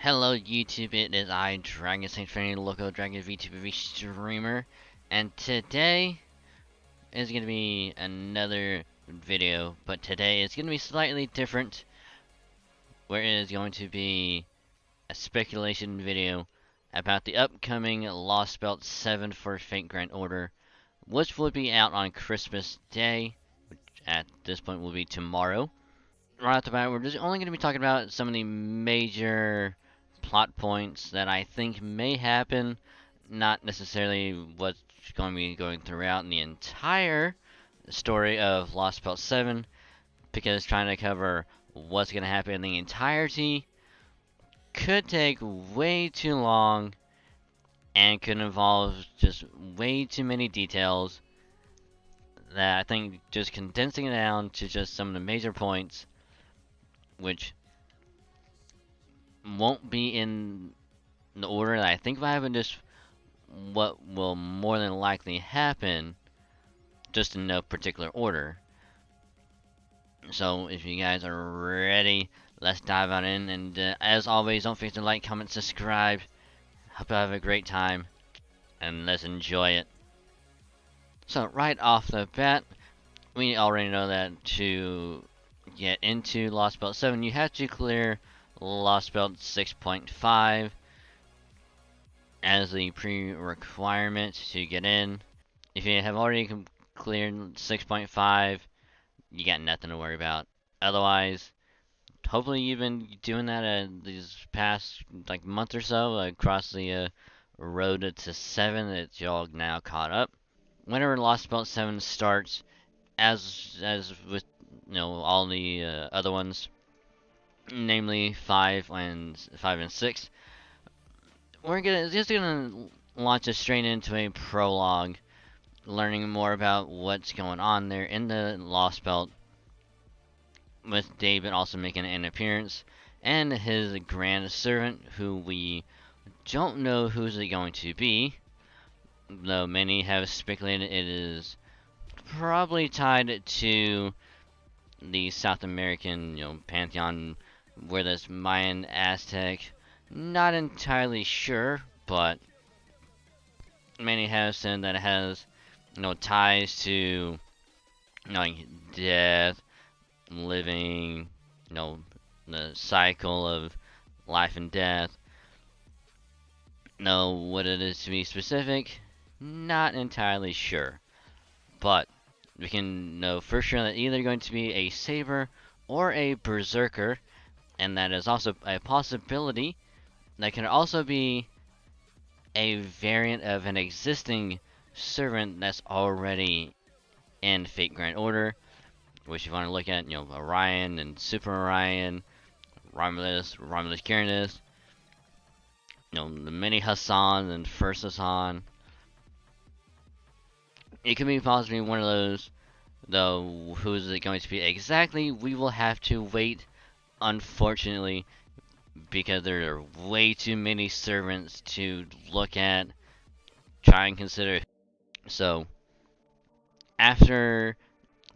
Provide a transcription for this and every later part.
Hello YouTube, it is I, Dragon Saint Fanny, local Dragon VTuber streamer, and today is going to be another video, but today is going to be slightly different, where it is going to be a speculation video about the upcoming Lostbelt 7 for Fate Grand Order, which will be out on Christmas Day, which at this point will be tomorrow. Right off the bat, we're just only going to be talking about some of the major plot points that I think may happen, not necessarily what's going to be going throughout in the entire story of Lostbelt 7, because trying to cover what's going to happen in the entirety could take way too long and could involve just way too many details that I think just condensing it down to just some of the major points, which won't be in the order that I think I have, and just what will more than likely happen, just in no particular order. So if you guys are ready, let's dive on in, and as always, don't forget to like, comment, subscribe. Hope you have a great time, and let's enjoy it. So right off the bat, we already know that to get into Lostbelt 7, you have to clear Lostbelt 6.5 as the pre-requirement to get in. If you have already cleared 6.5, you got nothing to worry about. Otherwise, hopefully you've been doing that these past like month or so across the road to 7 that y'all now caught up. Whenever Lostbelt 7 starts, as with all the other ones, namely 5 and 6, we're just gonna launch us straight into a prologue, learning more about what's going on there in the Lostbelt, with David also making an appearance, and his grand servant, who we don't know who's it going to be, though many have speculated it is probably tied to the South American, pantheon, where there's Mayan, Aztec. Not entirely sure, but many have said that it has, ties to, like death, living, the cycle of life and death. Know what it is to be specific, not entirely sure, but we can know for sure that either going to be a saber or a berserker, and that is also a possibility that can also be a variant of an existing servant that's already in Fate Grand Order, which you want to look at, Orion and Super Orion, Romulus, Carinus, the mini Hassan and First Hassan. It could be possibly one of those, though who is it going to be exactly, we will have to wait, unfortunately, because there are way too many servants to look at, try and consider. So, after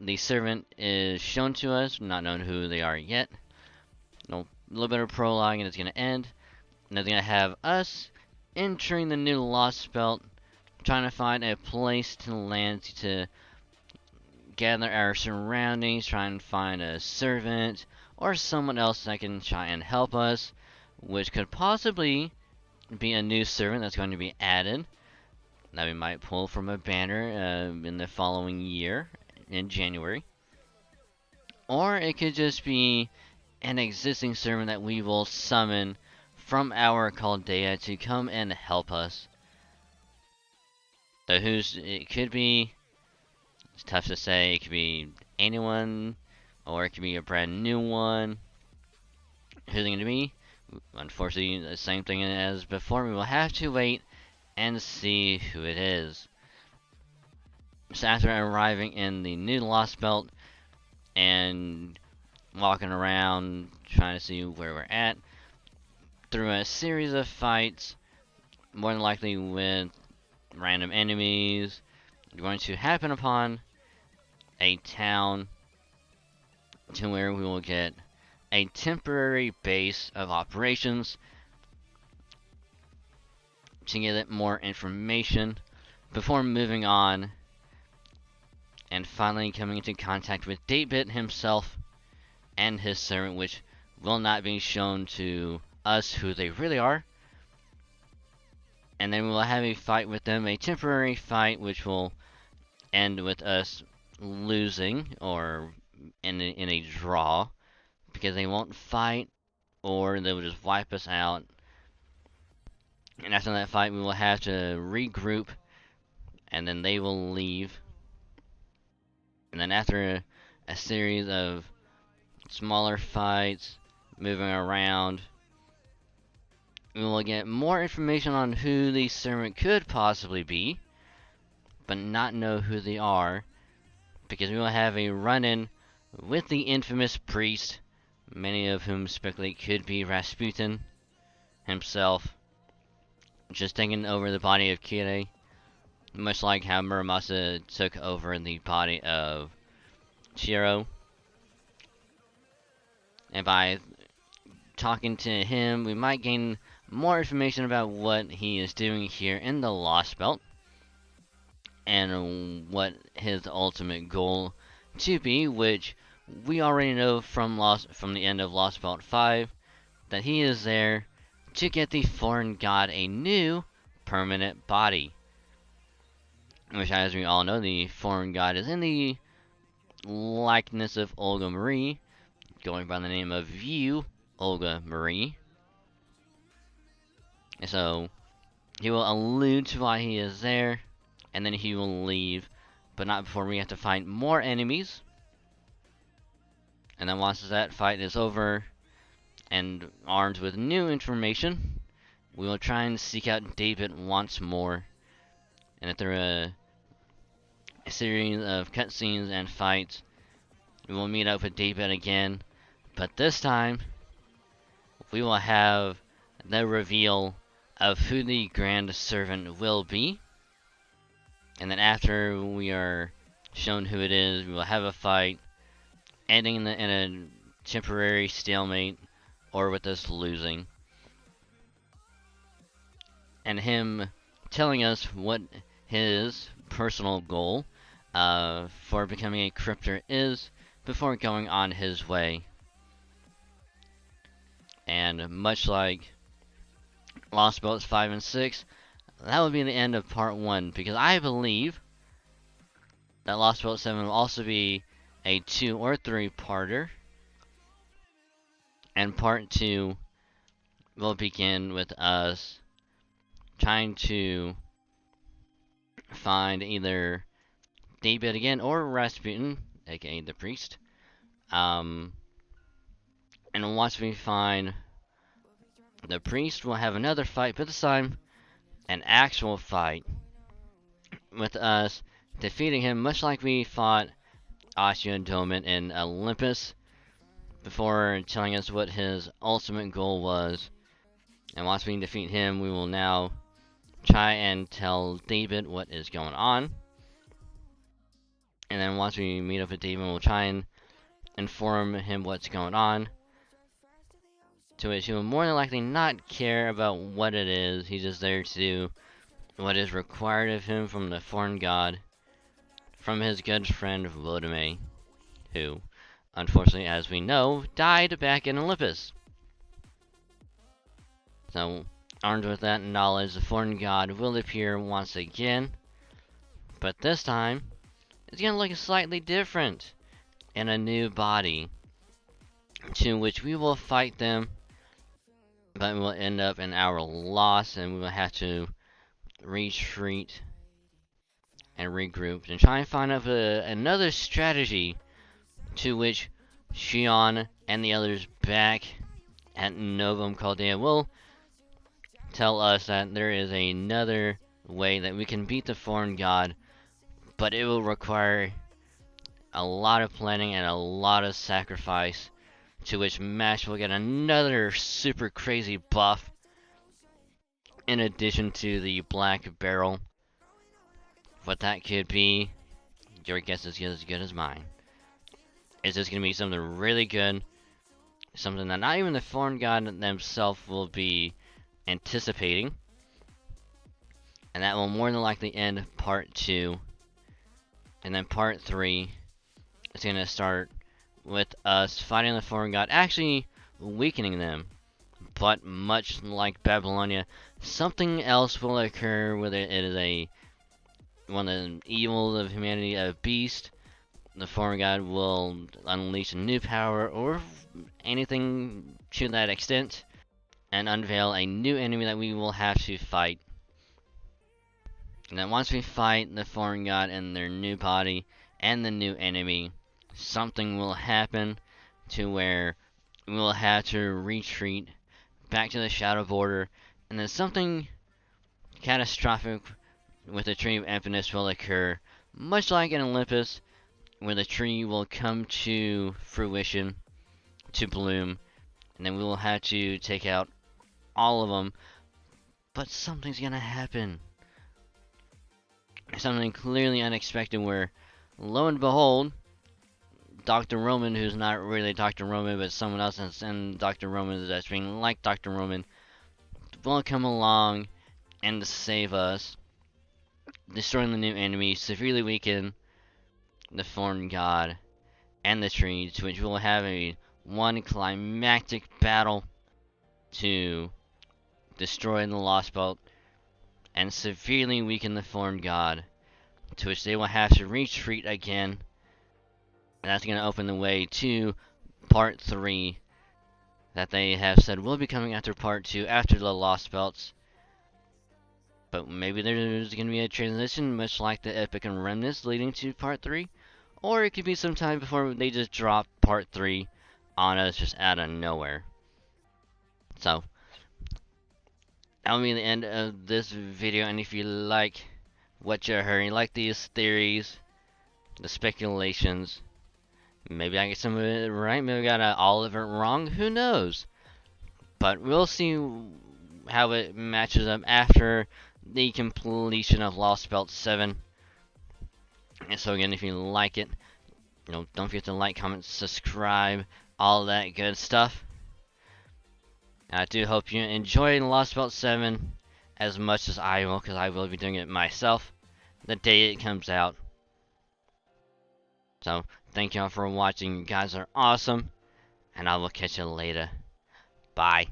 the servant is shown to us, not knowing who they are yet, a little bit of prologue, and it's going to end. And it's going to have us entering the new Lostbelt, trying to find a place to land, to gather our surroundings, try and find a servant or someone else that can try and help us, which could possibly be a new servant that's going to be added that we might pull from a banner in the following year in January. Or it could just be an existing servant that we will summon from our Chaldea to come and help us. So it could be, it's tough to say, it could be anyone, or it could be a brand new one. Who's it going to be? Unfortunately, the same thing as before, we will have to wait and see who it is. So after arriving in the new Lostbelt and walking around trying to see where we're at, through a series of fights, more than likely with random enemies, we're going to happen upon a town to where we will get a temporary base of operations to get more information before moving on and finally coming into contact with Datebit himself and his servant, which will not be shown to us who they really are. And then we'll have a fight with them, a temporary fight, which will end with us losing or in a draw, because they won't fight or they will just wipe us out. And after that fight, we will have to regroup, and then they will leave. And then after a series of smaller fights, moving around, we will get more information on who the servant could possibly be, but not know who they are, because we will have a run-in with the infamous priest, many of whom speculate could be Rasputin himself, just taking over the body of Kire, much like how Muramasa took over the body of Shiro. And by talking to him, we might gain more information about what he is doing here in the Lostbelt, and what his ultimate goal to be, which we already know from the end of Lostbelt 5, that he is there to get the foreign god a new permanent body. Which, as we all know, the foreign god is in the likeness of Olga Marie, going by the name of you, Olga Marie. And so, he will allude to why he is there, and then he will leave, but not before we have to fight more enemies. And then once that fight is over, and armed with new information, we will try and seek out David once more. And after a series of cutscenes and fights, we will meet up with David again, but this time we will have the reveal of who the Grand Servant will be. And then after we are shown who it is, we will have a fight, ending in a temporary stalemate, or with us losing. And him telling us what his personal goal for becoming a crypter is before going on his way. And much like Lostbelt 5 and 6, that would be the end of part 1, because I believe that Lostbelt 7 will also be a 2 or 3-parter, and part 2 will begin with us trying to find either David again or Rasputin, aka the priest. And once we find the priest, we'll have another fight, but this time an actual fight with us defeating him, much like we fought Osteodomin in Olympus, before telling us what his ultimate goal was. And once we defeat him, we will now try and tell David what is going on. And then once we meet up with David, we'll try and inform him what's going on, to which he will more than likely not care about what it is. He's just there to do what is required of him from the foreign god, from his good friend Vodame, who, unfortunately, as we know, died back in Olympus. So, armed with that knowledge, the foreign god will appear once again, but this time, it's going to look slightly different, in a new body, to which we will fight them, but we will end up in our loss, and we will have to retreat and regroup and try and find out another strategy, to which Shion and the others back at Novum Chaldea will tell us that there is another way that we can beat the foreign god, but it will require a lot of planning and a lot of sacrifice, to which Mash will get another super crazy buff in addition to the black barrel. What that could be, your guess is as good as mine. Is this going to be something really good? Something that not even the foreign god themselves will be anticipating? and that will more than likely end part 2. And then part 3 is going to start with us fighting the foreign god, actually weakening them. But much like Babylonia, something else will occur, whether it is one of the evils of humanity, a beast. The foreign god will unleash a new power, or anything to that extent, and unveil a new enemy that we will have to fight. And then once we fight the foreign god and their new body and the new enemy, something will happen to where we will have to retreat back to the Shadow Border, and then something catastrophic with the Tree of Infinite will occur, much like in Olympus, where the tree will come to fruition, to bloom, and then we will have to take out all of them, but something's gonna happen. Something clearly unexpected where, lo and behold, Dr. Roman, who's not really Dr. Roman, but someone else in Dr. Roman that's being like Dr. Roman, will come along and save us, destroying the new enemy, severely weaken the foreign god and the tree, to which we will have one climactic battle to destroy the Lostbelt and severely weaken the foreign god, to which they will have to retreat again. And that's going to open the way to part 3 that they have said will be coming after part 2 after the Lostbelts. But maybe there's going to be a transition, much like the Epic and Remnants, leading to part 3. Or it could be some time before they just drop part 3 on us just out of nowhere. So, that'll be the end of this video, and if you like what you heard, you like these theories, the speculations, maybe I get some of it right, maybe I got all of it wrong, who knows? But we'll see how it matches up after the completion of Lostbelt 7. And so again, if you like it, don't forget to like, comment, subscribe, all that good stuff. I do hope you enjoy Lostbelt 7 as much as I will, because I will be doing it myself the day it comes out. So, thank y'all for watching. You guys are awesome, and I will catch you later. Bye.